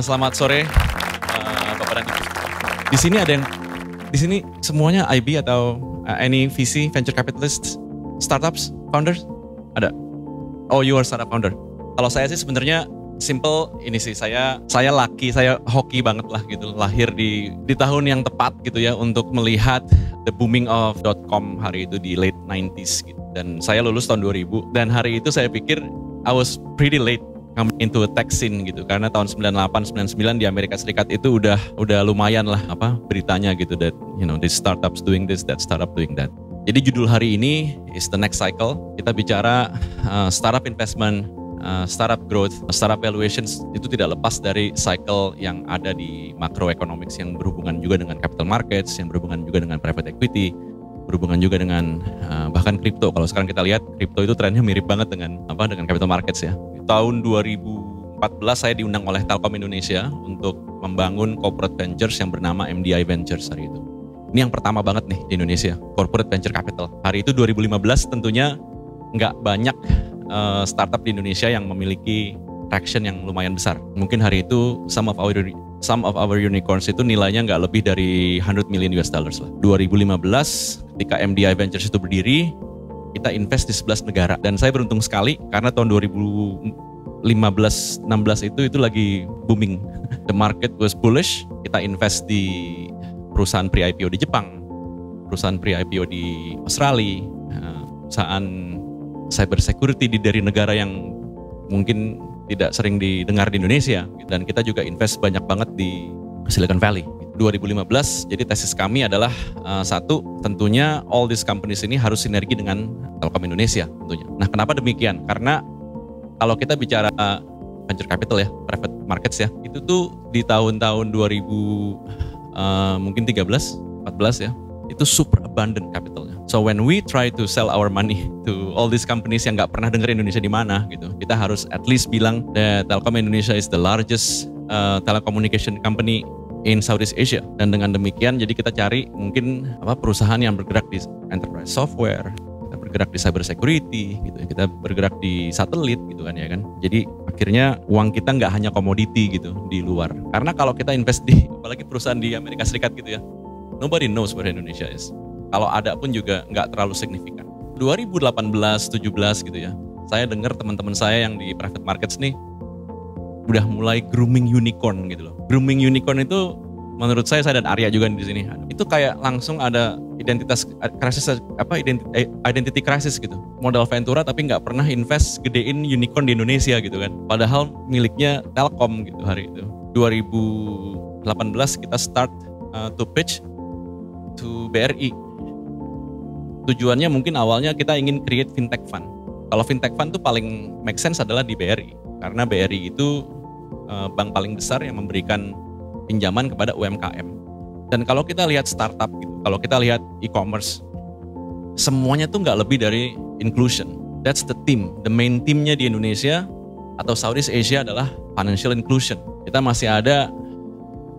Selamat sore, Bapak dan Ibu. Di sini ada yang, di sini semuanya IB atau any VC, venture capitalist, startups, founders? Ada? Oh, you are startup founder. Kalau saya sih sebenarnya simple ini sih, saya lucky, saya hoki banget lah gitu, lahir di tahun yang tepat gitu ya untuk melihat the booming of .com hari itu di late 90s gitu. Dan saya lulus tahun 2000 dan hari itu saya pikir I was pretty late coming into a tech scene gitu, karena tahun 98 99 di Amerika Serikat itu udah lumayan lah apa beritanya gitu, that you know this startups doing this, that startup doing that. Jadi judul hari ini is the next cycle. Kita bicara startup investment, startup growth, startup valuations itu tidak lepas dari cycle yang ada di macroeconomics yang berhubungan juga dengan capital markets, yang berhubungan juga dengan private equity, berhubungan juga dengan bahkan kripto. Kalau sekarang kita lihat kripto itu trennya mirip banget dengan capital markets ya. Tahun 2014 saya diundang oleh Telkom Indonesia untuk membangun corporate ventures yang bernama MDI Ventures hari itu. Ini yang pertama banget nih di Indonesia, corporate venture capital. Hari itu 2015 tentunya nggak banyak startup di Indonesia yang memiliki traction yang lumayan besar. Mungkin hari itu some of our unicorns itu nilainya nggak lebih dari 100 million US dollars lah. 2015 ketika MDI Ventures itu berdiri, kita invest di 11 negara. Dan saya beruntung sekali karena tahun 2015-16 itu lagi booming. The market was bullish. Kita invest di perusahaan pre-IPO di Jepang, perusahaan pre-IPO di Australia, perusahaan cyber security dari negara yang mungkin tidak sering didengar di Indonesia, dan kita juga invest banyak banget di Silicon Valley. 2015, jadi tesis kami adalah satu, tentunya all these companies ini harus sinergi dengan Telkom Indonesia tentunya. Nah, kenapa demikian? Karena kalau kita bicara venture capital ya, private markets ya, itu tuh di tahun-tahun 2000 mungkin 13, 14 ya, itu super abundant capitalnya. So when we try to sell our money to all these companies yang nggak pernah dengar Indonesia di mana gitu, kita harus at least bilang that Telkom Indonesia is the largest telecommunication company in Southeast Asia. Dan dengan demikian, jadi kita cari mungkin perusahaan yang bergerak di enterprise software, kita bergerak di cyber security gitu, kita bergerak di satelit gitu kan ya kan. Jadi akhirnya uang kita nggak hanya komoditi gitu di luar. Karena kalau kita invest di apalagi perusahaan di Amerika Serikat gitu ya, nobody knows where Indonesia is. Kalau ada pun juga nggak terlalu signifikan. 2018-17 gitu ya, saya dengar teman-teman saya yang di private markets nih udah mulai grooming unicorn gitu loh. Grooming unicorn itu menurut saya dan Arya juga di sini, itu kayak langsung ada identitas krisis, identity crisis gitu. Modal Ventura tapi nggak pernah invest gedein unicorn di Indonesia gitu kan. Padahal miliknya Telkom gitu hari itu. 2018 kita start to pitch to BRI. Tujuannya mungkin awalnya kita ingin create fintech fund. Kalau fintech fund tuh paling make sense adalah di BRI, karena BRI itu bank paling besar yang memberikan pinjaman kepada UMKM. Dan kalau kita lihat startup gitu, kalau kita lihat e-commerce, semuanya tuh nggak lebih dari inclusion. That's the theme. The main theme-nya di Indonesia atau Southeast Asia adalah financial inclusion. Kita masih ada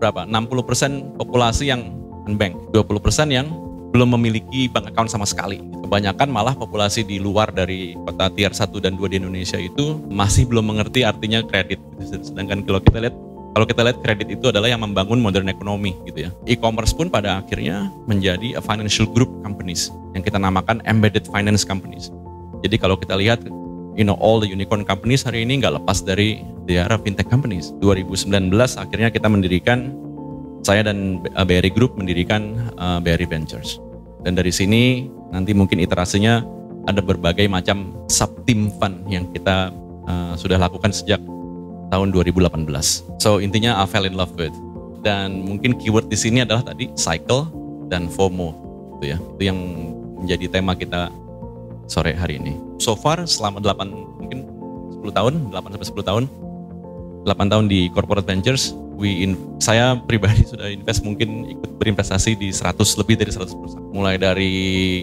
berapa? 60% populasi yang unbanked, 20% yang belum memiliki bank account sama sekali. Kebanyakan malah populasi di luar dari kota tier 1 dan 2 di Indonesia itu masih belum mengerti artinya kredit. Sedangkan kalau kita lihat kredit itu adalah yang membangun modern economy gitu ya. E-commerce pun pada akhirnya menjadi a financial group companies yang kita namakan embedded finance companies. Jadi kalau kita lihat all the unicorn companies hari ini nggak lepas dari the era fintech companies. 2019 akhirnya kita mendirikan, saya dan BRI Group mendirikan BRI Ventures. Dan dari sini nanti mungkin iterasinya ada berbagai macam sub-team fund yang kita sudah lakukan sejak tahun 2018. So intinya I fell in love with. Dan mungkin keyword di sini adalah tadi cycle dan FOMO gitu ya. Itu yang menjadi tema kita sore hari ini. So far selama 8 tahun, 8 sampai 10 tahun, 8 tahun di corporate ventures, saya pribadi sudah invest, mungkin ikut berinvestasi di lebih dari 100 perusahaan. Mulai dari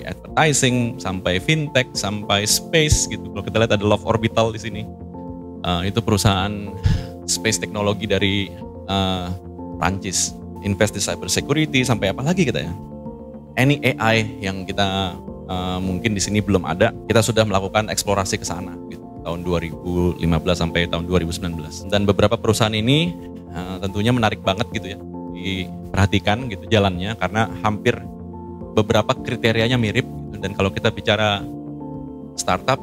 advertising sampai fintech sampai space gitu. Kalau kita lihat ada Love Orbital di sini. Itu perusahaan space teknologi dari Prancis. Invest di cyber security sampai apa lagi kita ya. Any AI yang kita mungkin di sini belum ada, kita sudah melakukan eksplorasi ke sana gitu. Tahun 2015 sampai tahun 2019. Dan beberapa perusahaan ini tentunya menarik banget gitu ya, diperhatikan gitu jalannya karena hampir beberapa kriterianya mirip gitu. Dan kalau kita bicara startup,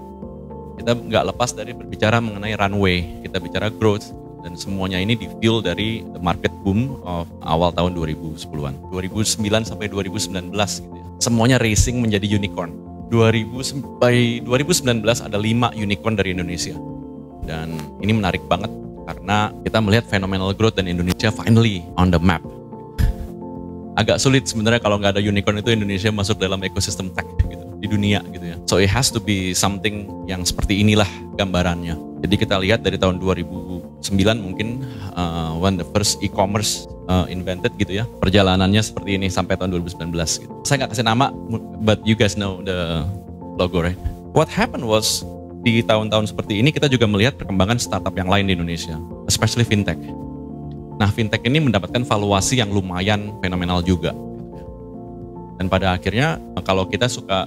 kita nggak lepas dari berbicara mengenai runway, kita bicara growth, dan semuanya ini di-fuel dari the market boom of awal tahun 2010-an, 2009 sampai 2019 gitu ya. Semuanya racing menjadi unicorn. 2019 ada 5 unicorn dari Indonesia. Dan ini menarik banget karena kita melihat phenomenal growth dan Indonesia finally on the map. Agak sulit sebenarnya kalau nggak ada unicorn itu Indonesia masuk dalam ekosistem tech gitu di dunia gitu ya. So it has to be something yang seperti inilah gambarannya. Jadi kita lihat dari tahun 2009 mungkin when the first e-commerce invented gitu ya. Perjalanannya seperti ini sampai tahun 2019 gitu. Saya nggak kasih nama, but you guys know the logo, right? What happened was di tahun-tahun seperti ini kita juga melihat perkembangan startup yang lain di Indonesia, especially fintech. Nah, fintech ini mendapatkan valuasi yang lumayan fenomenal juga. Dan pada akhirnya kalau kita suka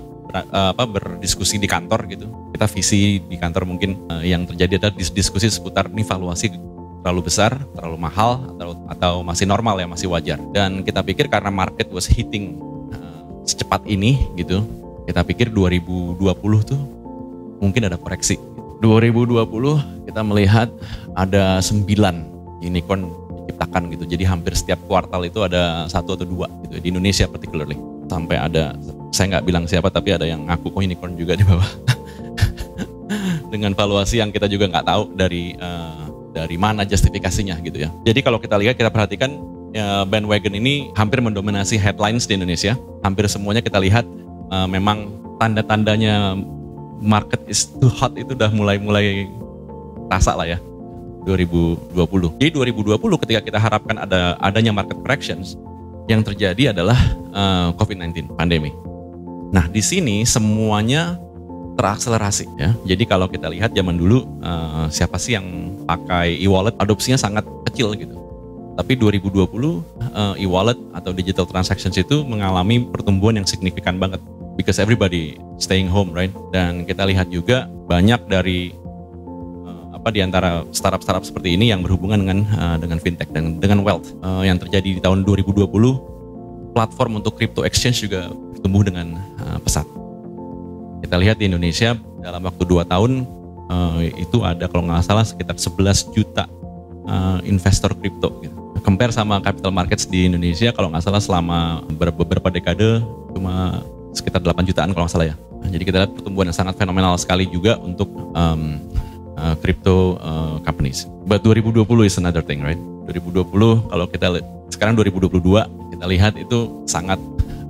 berdiskusi di kantor gitu, kita visi di kantor mungkin yang terjadi adalah diskusi seputar ini valuasi terlalu besar, terlalu mahal, atau masih normal ya, masih wajar. Dan kita pikir karena market was hitting secepat ini gitu, kita pikir 2020 tuh mungkin ada koreksi. 2020 kita melihat ada 9 unicorn diciptakan gitu. Jadi hampir setiap kuartal itu ada 1 atau 2 gitu di Indonesia particularly. Sampai ada, saya nggak bilang siapa tapi ada yang ngaku unicorn juga di bawah. Dengan valuasi yang kita juga nggak tahu dari mana justifikasinya gitu ya. Jadi kalau kita lihat, kita perhatikan bandwagon ini hampir mendominasi headlines di Indonesia. Hampir semuanya kita lihat memang tanda-tandanya market is too hot itu udah mulai rasa lah ya 2020. Jadi 2020 ketika kita harapkan adanya market corrections, yang terjadi adalah COVID-19 pandemi. Nah di sini semuanya terakselerasi ya. Jadi kalau kita lihat zaman dulu siapa sih yang pakai e-wallet, adopsinya sangat kecil gitu. Tapi 2020 e-wallet atau digital transactions itu mengalami pertumbuhan yang signifikan banget. Because everybody staying home, right? Dan kita lihat juga banyak dari di antara startup-startup seperti ini yang berhubungan dengan fintech dan dengan wealth yang terjadi di tahun 2020. Platform untuk crypto exchange juga bertumbuh dengan pesat. Kita lihat di Indonesia dalam waktu 2 tahun itu ada kalau nggak salah sekitar 11 juta investor kripto gitu. Compare sama capital markets di Indonesia kalau nggak salah selama beberapa dekade cuma sekitar 8 jutaan kalau nggak salah ya. Nah, jadi kita lihat pertumbuhan yang sangat fenomenal sekali juga untuk crypto companies. But 2020 is another thing, right? 2020 kalau kita sekarang 2022 kita lihat itu sangat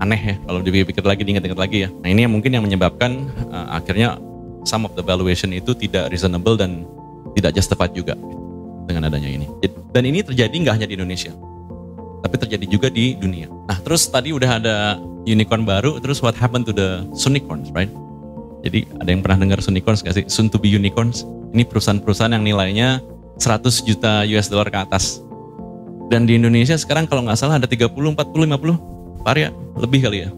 aneh ya kalau dipikir lagi, diingat-ingat lagi ya. Nah ini yang mungkin yang menyebabkan akhirnya some of the valuation itu tidak reasonable dan tidak justified juga dengan adanya ini. Dan ini terjadi nggak hanya di Indonesia, tapi terjadi juga di dunia. Nah terus tadi udah ada unicorn baru, terus what happened to the Sunicorns, right? Jadi ada yang pernah dengar Sunicorns nggak sih? Soon to be unicorns. Ini perusahaan-perusahaan yang nilainya 100 juta US dollar ke atas. Dan di Indonesia sekarang kalau nggak salah ada 30, 40, 50 karya, lebih kali ya.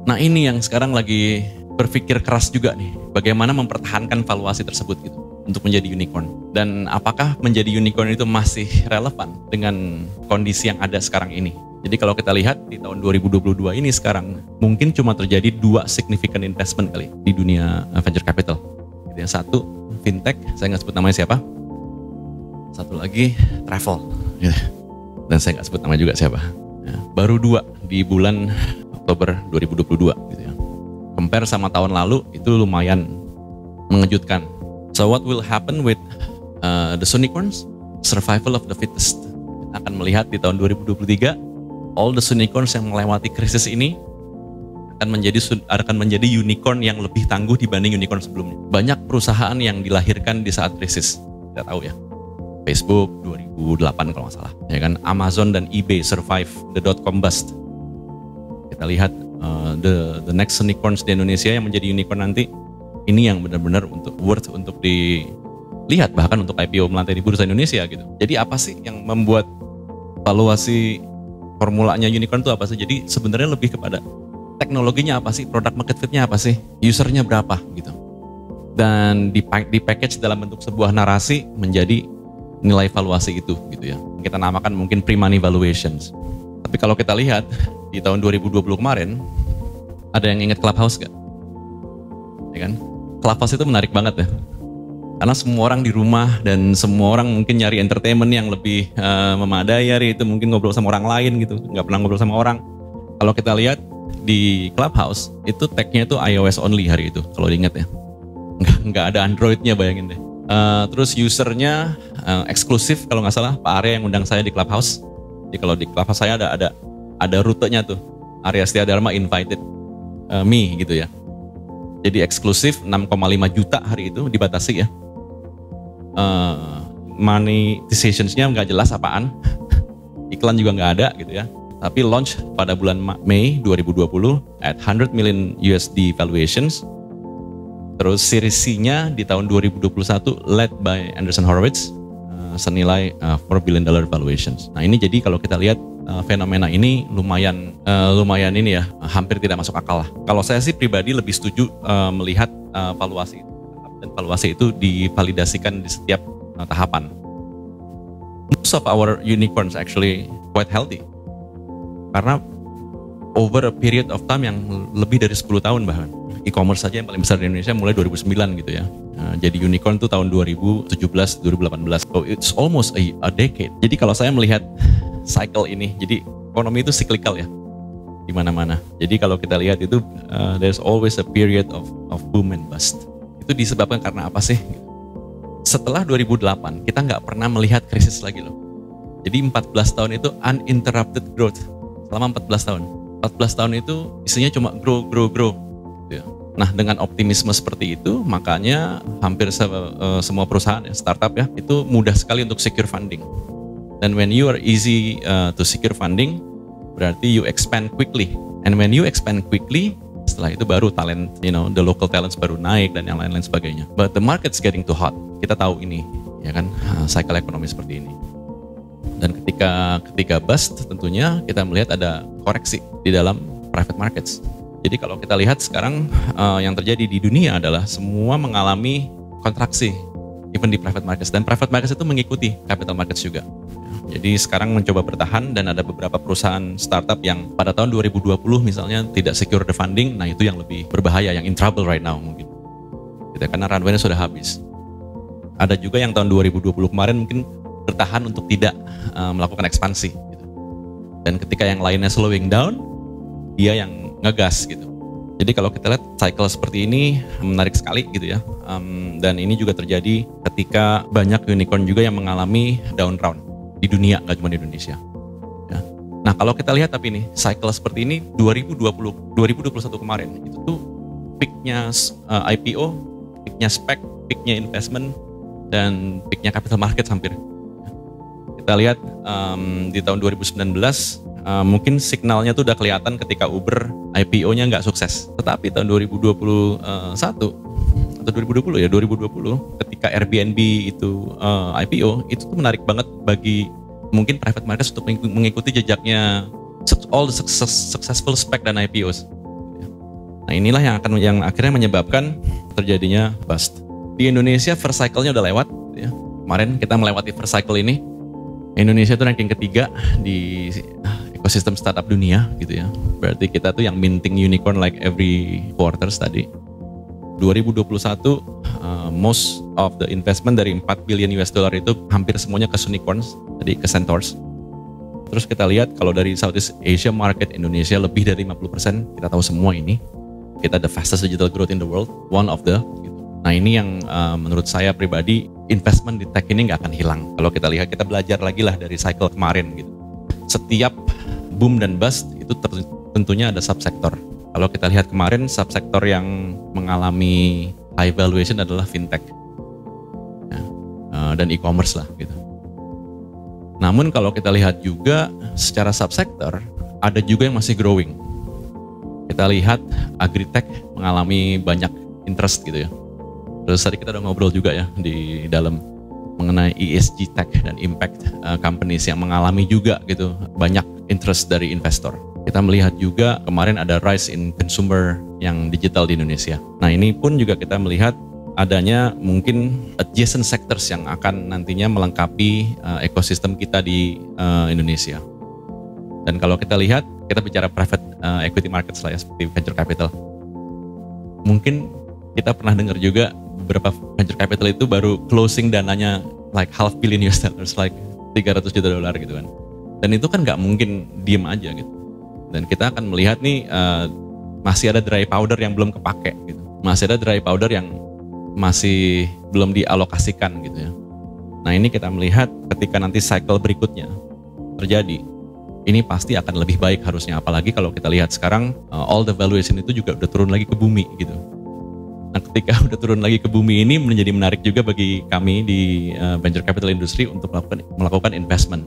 Nah ini yang sekarang lagi berpikir keras juga nih, bagaimana mempertahankan valuasi tersebut gitu untuk menjadi unicorn. Dan apakah menjadi unicorn itu masih relevan dengan kondisi yang ada sekarang ini? Jadi kalau kita lihat di tahun 2022 ini sekarang mungkin cuma terjadi 2 significant investment kali di dunia venture capital. Yang satu fintech, saya nggak sebut namanya siapa. Satu lagi travel, dan saya nggak sebut nama juga siapa. Ya, baru 2 di bulan Oktober 2022 gitu ya. Compare sama tahun lalu itu lumayan mengejutkan. So what will happen with the Sunicorns? Survival of the fittest. Kita akan melihat di tahun 2023 all the Sunicorns yang melewati krisis ini akan menjadi unicorn yang lebih tangguh dibanding unicorn sebelumnya. Banyak perusahaan yang dilahirkan di saat krisis, kita tahu ya. Facebook 2008 kalau nggak salah, ya kan. Amazon dan eBay survive the .com bust. Kita lihat the next unicorns di Indonesia yang menjadi unicorn nanti, ini yang benar-benar worth untuk dilihat, bahkan untuk IPO melantai di bursa Indonesia gitu. Jadi apa sih yang membuat valuasi formulanya unicorn itu apa sih? Jadi sebenarnya lebih kepada teknologinya apa sih, product market fit-nya apa sih, usernya berapa gitu. Dan di package dalam bentuk sebuah narasi menjadi nilai valuasi itu gitu ya. Kita namakan mungkin pre-money valuations. Tapi kalau kita lihat di tahun 2020 kemarin, ada yang ingat Clubhouse gak? Ya kan? Clubhouse itu menarik banget ya. Karena semua orang di rumah dan semua orang mungkin nyari entertainment yang lebih memadai hari itu, mungkin ngobrol sama orang lain gitu, nggak pernah ngobrol sama orang. Kalau kita lihat di Clubhouse itu tag-nya itu iOS only hari itu, kalau diingat ya. Nggak ada Android-nya, bayangin deh. Terus usernya eksklusif kalau nggak salah Pak Arya yang undang saya di Clubhouse. Jadi kalau di Clubhouse saya ada rutenya tuh, Arya Setia Dharma invited me gitu ya. Jadi eksklusif 6,5 juta hari itu dibatasi ya. Monetization-nya nggak jelas apaan, iklan juga nggak ada gitu ya. Tapi launch pada bulan Mei 2020 at 100 million USD valuations. Terus series C-nya di tahun 2021 led by Andreessen Horowitz senilai $4 billion valuations. Nah ini jadi kalau kita lihat fenomena ini lumayan ini ya, hampir tidak masuk akal lah. Kalau saya sih pribadi lebih setuju melihat valuasi itu. Dan valuasi itu divalidasikan di setiap tahapan. Most of our unicorns actually quite healthy. Karena over a period of time yang lebih dari 10 tahun bahkan. E-commerce saja yang paling besar di Indonesia mulai 2009 gitu ya. Jadi unicorn itu tahun 2017, 2018. So it's almost a decade. Jadi kalau saya melihat cycle ini, jadi ekonomi itu cyclical ya, di mana-mana. Jadi kalau kita lihat itu there's always a period of boom and bust. Itu disebabkan karena apa sih? Setelah 2008 kita nggak pernah melihat krisis lagi loh. Jadi 14 tahun itu uninterrupted growth selama 14 tahun. 14 tahun itu isinya cuma grow. Gitu ya. Nah dengan optimisme seperti itu makanya hampir semua perusahaan ya, startup ya, itu mudah sekali untuk secure funding. Dan when you are easy to secure funding, berarti you expand quickly. And when you expand quickly, setelah itu baru talent, the local talents baru naik dan yang lain-lain sebagainya. But the market's getting too hot. Kita tahu ini, ya kan, cycle ekonomi seperti ini. Dan ketika bust, tentunya kita melihat ada koreksi di dalam private markets. Jadi kalau kita lihat sekarang yang terjadi di dunia adalah semua mengalami kontraksi, even di private markets. Dan private markets itu mengikuti capital markets juga. Jadi sekarang mencoba bertahan dan ada beberapa perusahaan startup yang pada tahun 2020 misalnya tidak secure the funding, nah itu yang lebih berbahaya, yang in trouble right now mungkin. Gitu, karena runway-nya sudah habis. Ada juga yang tahun 2020 kemarin mungkin bertahan untuk tidak melakukan ekspansi. Gitu. Dan ketika yang lainnya slowing down, dia yang ngegas gitu. Jadi kalau kita lihat cycle seperti ini menarik sekali gitu ya. Dan ini juga terjadi ketika banyak unicorn juga yang mengalami down round di dunia, nggak cuma di Indonesia. Ya. Nah kalau kita lihat tapi nih, cycle seperti ini 2021 kemarin, itu tuh peaknya IPO, peaknya SPAC, peaknya investment, dan peaknya capital market hampir. Kita lihat di tahun 2019, mungkin signalnya tuh udah kelihatan ketika Uber IPO-nya nggak sukses. Tetapi tahun 2021, atau 2020 ya, 2020 ketika Airbnb itu IPO, itu tuh menarik banget bagi mungkin private market untuk mengikuti jejaknya all the successful SPAC dan IPOs. Nah inilah yang akhirnya menyebabkan terjadinya bust. Di Indonesia first cycle-nya udah lewat ya. Kemarin kita melewati first cycle ini. Indonesia itu ranking ketiga di ekosistem startup dunia gitu ya. Berarti kita tuh yang minting unicorn like every quarters tadi. 2021 most of the investment dari 4 billion US dollar itu hampir semuanya ke unicorns, tadi ke Centaurs. Terus kita lihat kalau dari Southeast Asia market Indonesia lebih dari 50%, kita tahu semua ini. Kita the fastest digital growth in the world, one of the gitu. Nah ini yang menurut saya pribadi investment di tech ini nggak akan hilang. Kalau kita lihat, kita belajar lagi lah dari cycle kemarin gitu. Setiap boom dan bust itu tentunya ada subsektor. Kalau kita lihat kemarin, subsektor yang mengalami high valuation adalah fintech ya, dan e-commerce lah gitu. Namun kalau kita lihat juga secara subsektor, ada juga yang masih growing. Kita lihat agritech mengalami banyak interest gitu ya. Terus tadi kita udah ngobrol juga ya di dalam mengenai ESG tech dan impact companies yang mengalami juga gitu banyak interest dari investor. Kita melihat juga kemarin ada rise in consumer yang digital di Indonesia. Nah ini pun juga kita melihat adanya mungkin adjacent sectors yang akan nantinya melengkapi ekosistem kita di Indonesia. Dan kalau kita lihat, kita bicara private equity markets lah ya, seperti venture capital. Mungkin kita pernah dengar juga beberapa venture capital itu baru closing dananya like $500 million, like $300 juta gitu kan. Dan itu kan nggak mungkin diem aja gitu. Dan kita akan melihat nih masih ada dry powder yang belum kepake gitu. Masih ada dry powder yang masih belum dialokasikan gitu ya. Nah ini kita melihat ketika nanti cycle berikutnya terjadi, ini pasti akan lebih baik harusnya. Apalagi kalau kita lihat sekarang all the valuation itu juga udah turun lagi ke bumi gitu. Nah ketika udah turun lagi ke bumi ini menjadi menarik juga bagi kami di venture capital industry untuk melakukan investment.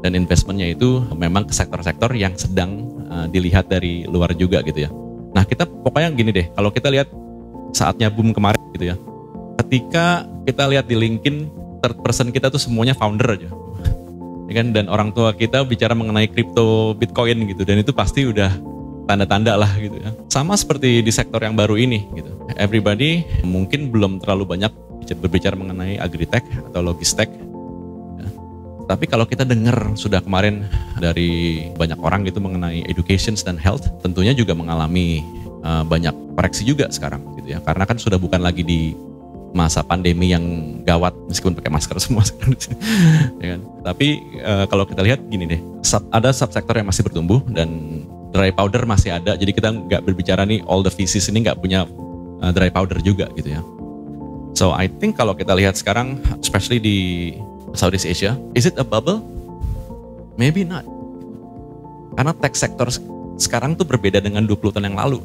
Dan investmentnya itu memang ke sektor-sektor yang sedang dilihat dari luar juga gitu ya. Nah kita pokoknya gini deh, kalau kita lihat saatnya boom kemarin gitu ya, ketika kita lihat di LinkedIn, third person kita tuh semuanya founder aja, ya kan? Dan orang tua kita bicara mengenai kripto, Bitcoin gitu, dan itu pasti udah tanda-tanda lah gitu ya. Sama seperti di sektor yang baru ini gitu, everybody mungkin belum terlalu banyak berbicara mengenai agritech atau logistek. Tapi kalau kita dengar sudah kemarin dari banyak orang gitu mengenai education dan health, tentunya juga mengalami banyak koreksi juga sekarang gitu ya. Karena kan sudah bukan lagi di masa pandemi yang gawat meskipun pakai masker semua sekarang ya kan. Tapi kalau kita lihat gini deh, ada subsektor yang masih bertumbuh dan dry powder masih ada. Jadi kita nggak berbicara nih all the VCs ini nggak punya dry powder juga gitu ya. So I think kalau kita lihat sekarang, especially di Southeast Asia, is it a bubble? Maybe not. Karena tech sector sekarang tuh berbeda dengan 20 tahun yang lalu.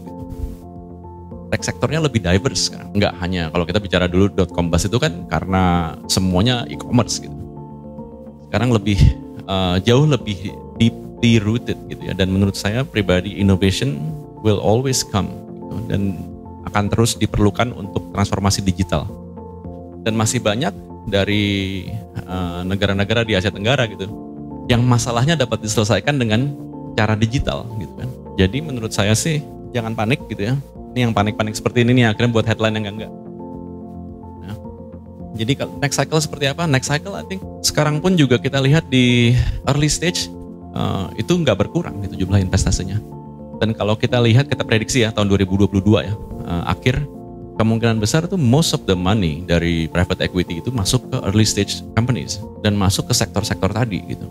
Tech sektornya lebih diverse sekarang. Enggak hanya kalau kita bicara dulu .com-buzz itu kan karena semuanya e-commerce gitu. Sekarang lebih jauh lebih deeply rooted gitu ya. Dan menurut saya pribadi innovation will always come gitu, dan akan terus diperlukan untuk transformasi digital. Dan masih banyak dari negara-negara di Asia Tenggara gitu yang masalahnya dapat diselesaikan dengan cara digital gitu kan. Jadi menurut saya sih jangan panik gitu ya. Ini yang panik-panik seperti ini nih akhirnya buat headline yang enggak. Nah, jadi kalau next cycle seperti apa? Next cycle I think sekarang pun juga kita lihat di early stage itu nggak berkurang gitu jumlah investasinya. Dan kalau kita lihat, kita prediksi ya tahun 2022 ya, akhir kemungkinan besar tuh most of the money dari private equity itu masuk ke early stage companies dan masuk ke sektor-sektor tadi gitu.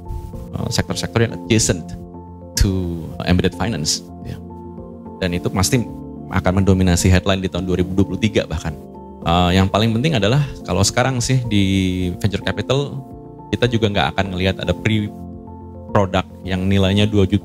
Sektor-sektor yang adjacent to embedded finance ya. Dan itu pasti akan mendominasi headline di tahun 2023 bahkan. Yang paling penting adalah kalau sekarang sih di venture capital kita juga nggak akan ngelihat ada pre-product yang nilainya 20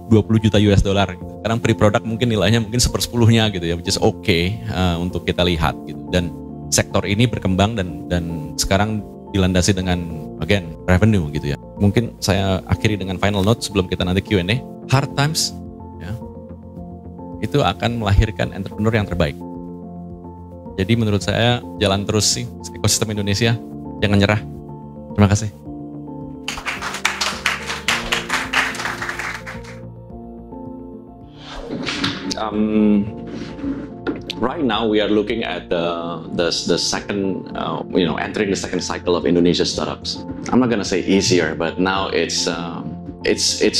juta US dollar gitu. Sekarang pre-product mungkin nilainya mungkin 1/10-nya gitu ya, which is okay untuk kita lihat gitu. Dan sektor ini berkembang dan sekarang dilandasi dengan again revenue gitu ya. Mungkin saya akhiri dengan final note sebelum kita nanti Q&A. Hard times ya, itu akan melahirkan entrepreneur yang terbaik. Jadi menurut saya jalan terus sih ekosistem Indonesia, jangan nyerah. Terima kasih. Right now we are looking at the second, entering the second cycle of Indonesia startups. I'm not gonna say easier, but now it's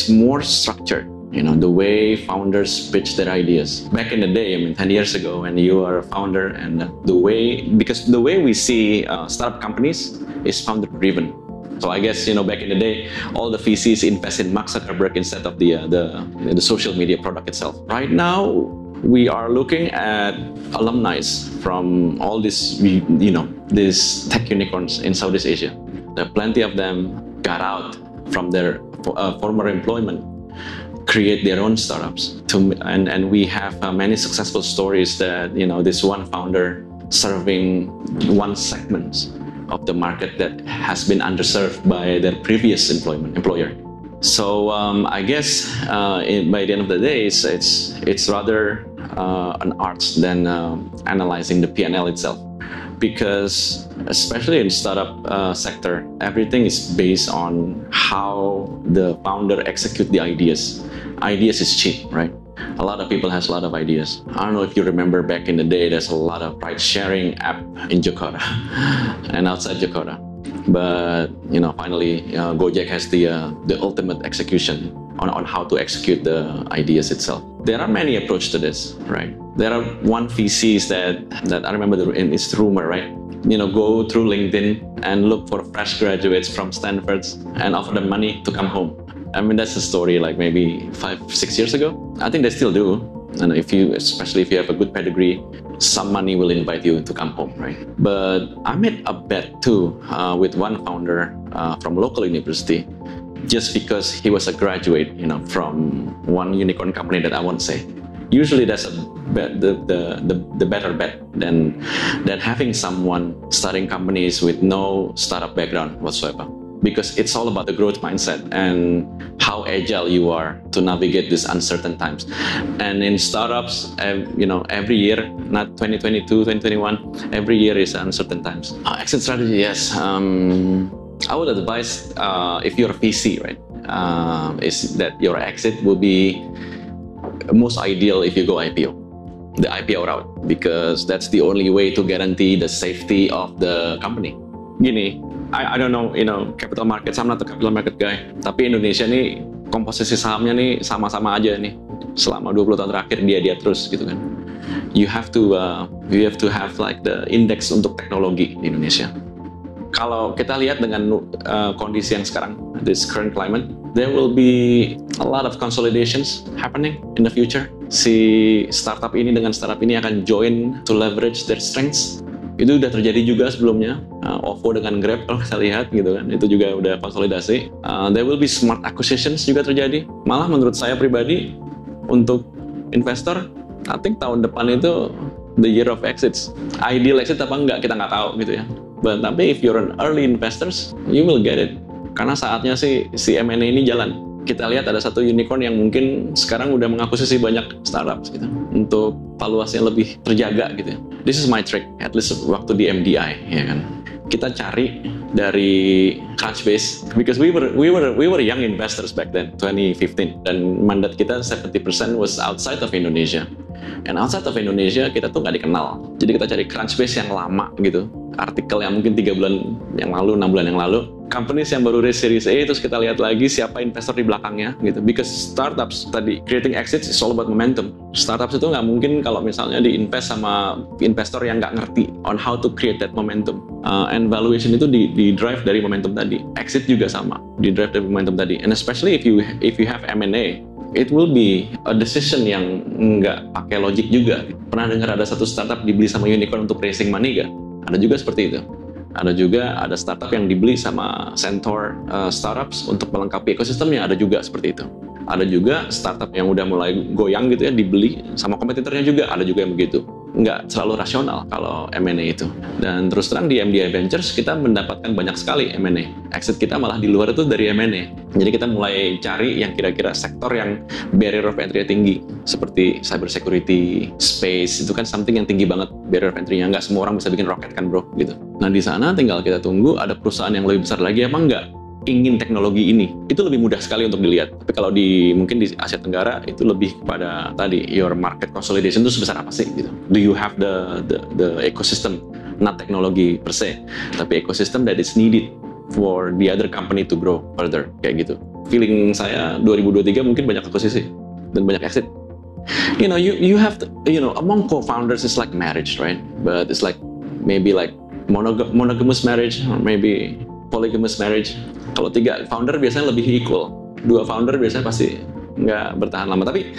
more structured. You know, the way founders pitch their ideas. Back in the day, 10 years ago, when you are a founder, and because the way we see startup companies is founder driven. So I guess, back in the day, all the VCs invest in Mark Zuckerberg instead of the social media product itself. Right now, we are looking at alumni from all these, these tech unicorns in Southeast Asia. There are plenty of them got out from their former employment, create their own startups, and we have many successful stories that, this one founder serving one segment of the market that has been underserved by their previous employer. So I guess by the end of the day, it's rather an art than analyzing the P&L itself, because especially in startup sector, everything is based on how the founder execute the ideas. Ideas is cheap, right? A lot of people has a lot of ideas. I don't know if you remember back in the day, there's a lot of ride-sharing app in Jakarta and outside Jakarta. But finally, Gojek has the ultimate execution on how to execute the ideas itself. There are many approaches to this, right? There are one VCs that I remember in this rumor, right? Go through LinkedIn and look for fresh graduates from Stanford and offer them money to come home. I mean, that's a story like maybe 5-6 years ago. I think they still do. And especially if you have a good pedigree, some money will invite you to come home, right? But I made a bet too with one founder from local university, just because he was a graduate, from one unicorn company that I won't say. Usually that's the better bet than having someone starting companies with no startup background whatsoever. Because it's all about the growth mindset and how agile you are to navigate these uncertain times. And in startups, every year, not 2022, 2021, every year is uncertain times. Exit strategy, yes. I would advise, if you're a VC, right, is that your exit will be most ideal if you go IPO, the IPO route, because that's the only way to guarantee the safety of the company. Gini, I don't know, capital markets, I'm not a capital market guy, tapi Indonesia nih komposisi sahamnya nih sama-sama aja nih selama 20 tahun terakhir dia terus gitu kan. You have to have like the index untuk teknologi di Indonesia. Kalau kita lihat dengan kondisi yang sekarang, this current climate, there will be a lot of consolidations happening in the future. Si startup ini dengan startup ini akan join to leverage their strengths. Itu udah terjadi juga sebelumnya, OVO dengan Grab kalau kita lihat gitu kan, itu juga udah konsolidasi. There will be smart acquisitions juga terjadi. Malah menurut saya pribadi, untuk investor, I think tahun depan itu the year of exits. Ideal exit apa enggak, kita nggak tahu gitu ya. Tapi if you're an early investors, you will get it. Karena saatnya si M&A ini jalan. Kita lihat ada satu unicorn yang mungkin sekarang udah mengakuisisi banyak startups gitu, untuk valuasinya lebih terjaga gitu ya. This is my trick, at least waktu di MDI, ya kan. Kita cari dari Crunchbase, because we were young investors back then, 2015, dan mandat kita 70% was outside of Indonesia. And outside of Indonesia kita tuh nggak dikenal. Jadi kita cari Crunchbase yang lama gitu, artikel yang mungkin 3 bulan yang lalu, 6 bulan yang lalu, companies yang baru raise series A, terus kita lihat lagi siapa investor di belakangnya gitu. Because startups tadi, creating exits is all about momentum. Startups itu nggak mungkin kalau misalnya di-invest sama investor yang nggak ngerti on how to create that momentum. And valuation itu di-drive dari momentum tadi. Exit juga sama, di-drive dari momentum tadi. And especially if you have M&A, it will be a decision yang nggak pakai logic juga. Pernah dengar ada satu startup dibeli sama unicorn untuk raising money nggak? Ada juga seperti itu. Ada juga ada startup yang dibeli sama Centaur Startups untuk melengkapi ekosistemnya, ada juga seperti itu. Ada juga startup yang udah mulai goyang gitu ya, dibeli sama kompetitornya juga, ada juga yang begitu. Nggak selalu rasional kalau M&A itu. Dan terus terang di MDI Ventures kita mendapatkan banyak sekali M&A. Exit kita malah di luar itu dari M&A. Jadi kita mulai cari yang kira-kira sektor yang barrier of entry tinggi, seperti cyber security, space, itu kan something yang tinggi banget barrier of entry-nya. Nggak semua orang bisa bikin roket kan bro, gitu. Nah di sana tinggal kita tunggu ada perusahaan yang lebih besar lagi apa enggak ingin teknologi ini. Itu lebih mudah sekali untuk dilihat. Tapi kalau mungkin di Asia Tenggara itu lebih kepada tadi your market consolidation itu sebesar apa sih gitu. Do you have the ecosystem, not teknologi per se, tapi ecosystem that is needed for the other company to grow further, kayak gitu. Feeling saya 2023 mungkin banyak akuisisi dan banyak exit. You have to, among co-founders is like marriage, right? But it's like maybe like monogamous marriage or maybe polygamous marriage. Kalau 3 founder biasanya lebih equal. 2 founder biasanya pasti nggak bertahan lama. Tapi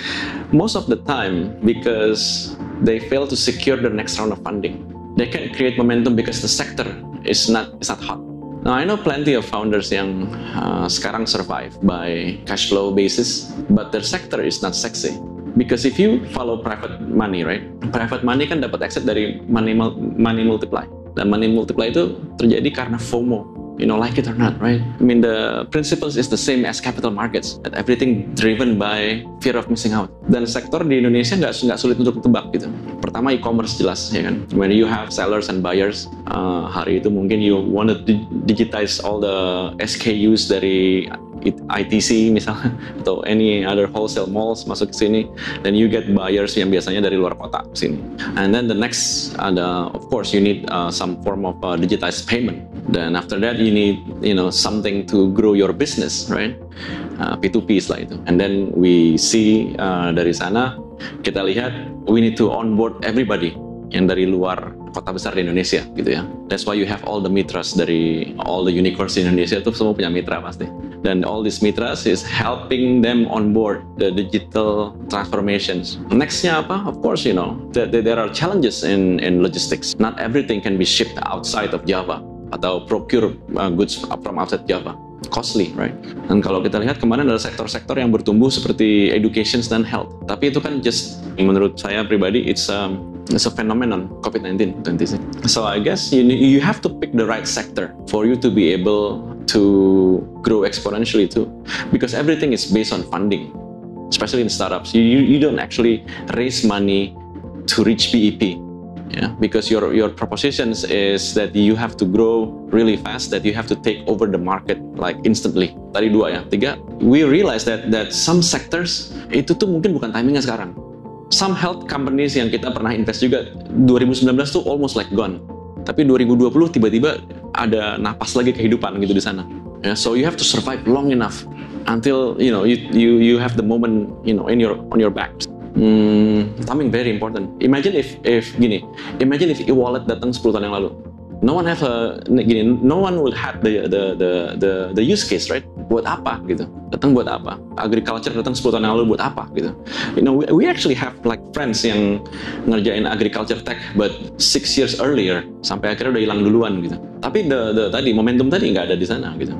most of the time, because they fail to secure the next round of funding, they can create momentum because the sector is not hot. Now I know plenty of founders yang sekarang survive by cash flow basis, but their sector is not sexy. Because if you follow private money, right? Private money kan dapat exit dari money multiply. Dan money multiply itu terjadi karena FOMO. Like it or not, right? I mean, the principles is the same as capital markets. That everything driven by fear of missing out. Dan sektor di Indonesia nggak sulit untuk ditebak gitu. Pertama e-commerce jelas, ya kan? When you have sellers and buyers, hari itu mungkin you want to digitize all the SKUs dari ITC misalnya atau any other wholesale malls masuk ke sini, then you get buyers yang biasanya dari luar kota ke sini. And then the next ada, of course you need some form of digitized payment. Then after that you need something to grow your business, right? P2P lah itu. And then we see dari sana kita lihat we need to onboard everybody yang dari luar kota besar di Indonesia gitu ya. That's why you have all the mitras dari all the unicorns di Indonesia itu semua punya mitra pasti. Dan all these mitras is helping them on board the digital transformations. Nextnya apa? Of course, there are challenges in logistics. Not everything can be shipped outside of Java atau procure goods from outside Java. Costly, right? Dan kalau kita lihat kemarin ada sektor-sektor yang bertumbuh seperti education dan health. Tapi itu kan just menurut saya pribadi it's a phenomenon COVID-19. So I guess you have to pick the right sector for you to be able to grow exponentially too, because everything is based on funding, especially in startups. You don't actually raise money to reach PEP. Yeah, because your propositions is that you have to grow really fast, that you have to take over the market like instantly. Tadi 2 ya, 3. We realize that some sectors itu tuh mungkin bukan timingnya sekarang. Some health companies yang kita pernah invest juga 2019 tuh almost like gone. Tapi 2020 tiba-tiba ada napas lagi kehidupan gitu di sana. Yeah, so you have to survive long enough until you have the moment on your back. Timing very important. Imagine if e-wallet datang 10 tahun yang lalu. No one will have the use case, right? Buat apa gitu? Datang buat apa? Agriculture datang 10 tahun yang lalu buat apa gitu? We actually have like friends yang ngerjain agriculture tech but 6 years earlier sampai akhirnya udah hilang duluan gitu. Tapi tadi momentum tadi nggak ada di sana gitu.